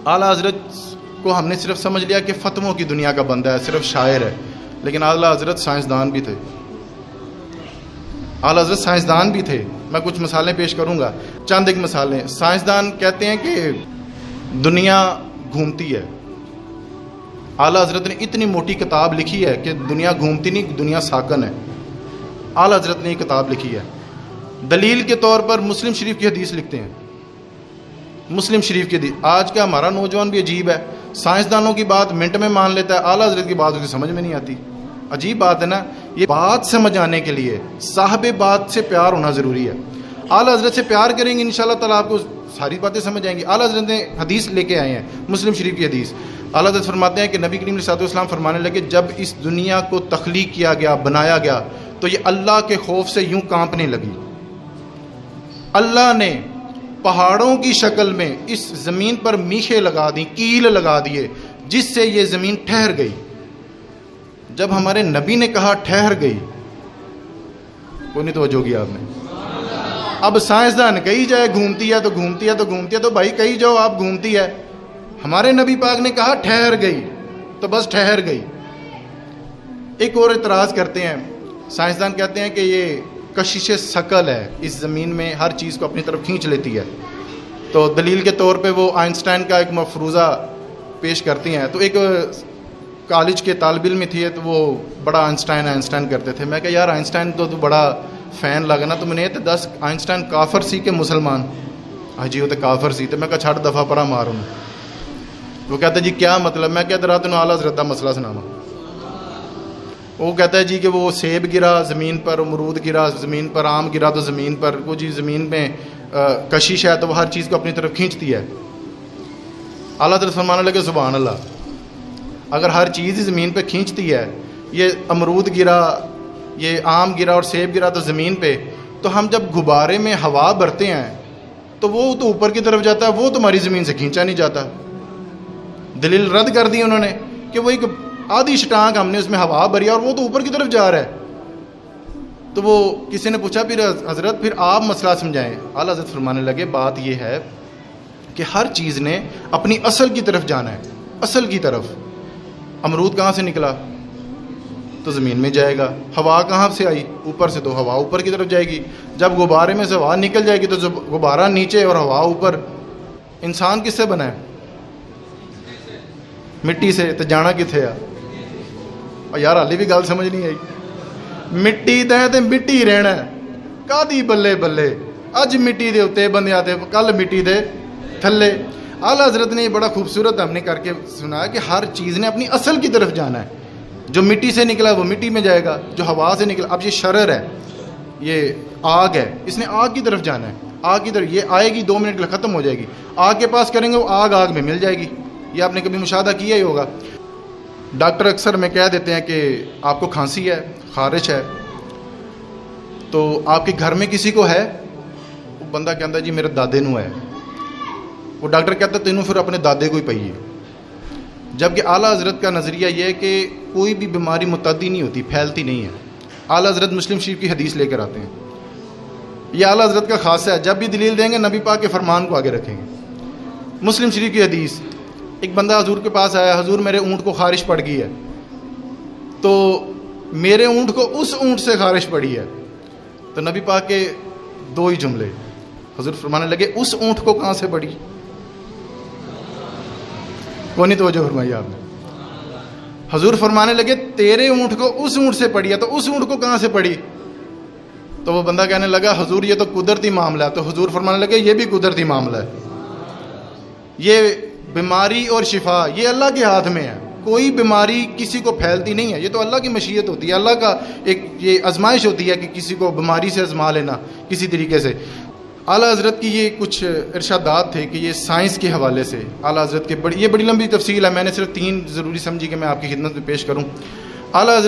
आला हज़रत को हमने सिर्फ समझ लिया कि फ़तवों की दुनिया का बंदा है, सिर्फ शायर है, लेकिन आला हज़रत साइंसदान भी थे। आला हज़रत साइंसदान भी थे। मैं कुछ मिसालें पेश करूंगा, चंद एक मिसालें। साइंसदान कहते हैं कि दुनिया घूमती है। आला हज़रत ने इतनी मोटी किताब लिखी है कि दुनिया घूमती नहीं, दुनिया साकन है। आला हज़रत ने ये किताब लिखी है। दलील के तौर पर मुस्लिम शरीफ की हदीस लिखते हैं। मुस्लिम शरीफ की हदीस। आज का हमारा नौजवान भी अजीब है, साइंसदानों की बात मिनट में मान लेता है, आला हज़रत की बात उसकी समझ में नहीं आती। अजीब बात है ना। ये बात समझ आने के लिए साहब बात से प्यार होना ज़रूरी है। आला हज़रत से प्यार करेंगे इंशाअल्लाह ताला आपको सारी बातें समझ आएंगी। आला हज़रत ने हदीस लेके आए हैं, मुस्लिम शरीफ की हदीस। आला हज़रत फरमाते हैं कि नबी करीम सल्लल्लाहु अलैहि वसल्लम फरमाने लगे, जब इस दुनिया को तख्लीक किया गया, बनाया गया, तो ये अल्लाह के खौफ से यूं कांपने लगी। अल्लाह ने पहाड़ों की शक्ल में इस ज़मीन पर मीखे लगा दी, कील लगा दिए, जिससे ये ज़मीन ठहर गई। जब हमारे नबी ने कहा ठहर गई, कोई नहीं तवज्जो की आपने। अब साइंसदान कही जाए घूमती है तो घूमती है तो घूमती है, तो भाई कही जाओ आप घूमती है। हमारे नबी पाक ने कहा ठहर गई, तो बस ठहर गई। एक और इतराज़ करते हैं, साइंसदान कहते हैं कि ये कशिश शकल है, इस ज़मीन में हर चीज़ को अपनी तरफ खींच लेती है। तो दलील के तौर पे वो आइंस्टाइन का एक मफरूज़ा पेश करती हैं। तो एक कॉलेज के तालिब इल्म थी, तो वो बड़ा आइंस्टाइन करते थे। मैं कहा यार आइंस्टाइन तो बड़ा फ़ैन लगना, तो मैंने तो 10 आइंस्टाइन काफर सी के मुसलमान। हाँ जी वो तो काफर सी। तो मैं कहा छड़ दफ़ा परा मार उन्हें। वो कहता जी क्या मतलब? मैं कहता रहा तेन आला हज़रत दा मसला सुनावा। वो कहता है जी कि वो सेब गिरा ज़मीन पर, अमरूद गिरा ज़मीन पर, आम गिरा तो ज़मीन पर। वो जी ज़मीन में कशिश है तो वो हर चीज़ को अपनी तरफ खींचती है। आला हज़रत फरमाने लगे सुभान अल्लाह, अगर हर चीज़ ही ज़मीन पे खींचती है, ये अमरूद गिरा, ये आम गिरा और सेब गिरा तो ज़मीन पे, तो हम जब गुब्बारे में हवा भरते हैं तो वो तो ऊपर की तरफ जाता है, वो तुम्हारी ज़मीन से खींचा नहीं जाता। दलील रद्द कर दी उन्होंने कि वो एक आधी शटांग हमने उसमें हवा भरी और वो तो ऊपर की तरफ जा रहा है। तो वो किसी ने पूछा फिर हज़रत फिर आप मसला समझाएं। आला हज़रत फरमाने लगे बात ये है कि हर चीज़ ने अपनी असल की तरफ जाना है, असल की तरफ। अमरूद कहाँ से निकला? तो ज़मीन में जाएगा। हवा कहाँ से आई? ऊपर से, तो हवा ऊपर की तरफ जाएगी। जब गुब्बारे में से हवा निकल जाएगी तो जब गुब्बारा नीचे और हवा ऊपर। इंसान किससे बना है? मिट्टी से। तो जाना किथे आ? और यार हाली भी गल समझ नहीं आई। मिट्टी दा ते मिट्टी रहना कादी बल्ले बल्ले। अज मिट्टी दे उत्ते बंदिया ते कल मिट्टी दे थल्ले। आला हज़रत ने बड़ा खूबसूरत हमने करके सुनाया कि हर चीज़ ने अपनी असल की तरफ जाना है। जो मिट्टी से निकला वो मिट्टी में जाएगा, जो हवा से निकला। अब ये शरर है, ये आग है, इसने आग की तरफ जाना है। आग की तरफ ये आएगी, 2 मिनट के लिए ख़त्म हो जाएगी। आग के पास करेंगे वो आग में मिल जाएगी। ये आपने कभी मुशाहदा किया ही होगा। डॉक्टर अक्सर में कह देते हैं कि आपको खांसी है, खारिश है, तो आपके घर में किसी को है? वो बंदा कहता जी मेरे दादे नू है। वो डॉक्टर कहता तेनू फिर अपने दादे को ही पई है। जबकि आला हज़रत का नज़रिया ये है कि कोई भी बीमारी मुतद्दी नहीं होती, फैलती नहीं है। आला हज़रत मुस्लिम शरीफ की हदीस लेकर आते हैं। ये आला हज़रत का खासा है, जब भी दलील देंगे नबी पाक के फरमान को आगे रखेंगे। मुस्लिम शरीफ की हदीस, एक बंदा हजूर के पास आया, हजूर मेरे ऊँट को खारिश पड़ गई है। तो मेरे ऊँट को उस ऊँट से खारिश पड़ी है। तो नबी पाक के 2 ही जुमले। हजूर फरमाने लगे उस ऊँट को कहाँ से पड़ी? कौन ही तवज्जो फरमाई आपने? हजूर फरमाने लगे तेरे ऊँट को उस ऊँट से पड़ी है। तो उस ऊँट को कहाँ से पड़ी? तो वो बंदा कहने लगा हजूर ये तो कुदरती मामला है। तो हजूर फरमाने लगे ये भी कुदरती मामला है। ये बीमारी और शिफा ये अल्लाह के हाथ में है। कोई बीमारी किसी को फैलती नहीं है, ये तो अल्लाह की मशीयत होती है, अल्लाह का एक ये आजमाइश होती है कि किसी को बीमारी से आजमा लेना किसी तरीके से। आला हज़रत की ये कुछ इरशादात थे कि ये साइंस के हवाले से आला हज़रत के बड़ी लंबी तफसील है। मैंने सिर्फ 3 ज़रूरी समझी कि मैं आपकी खिदमत में पेश करूँ। आला हज़रत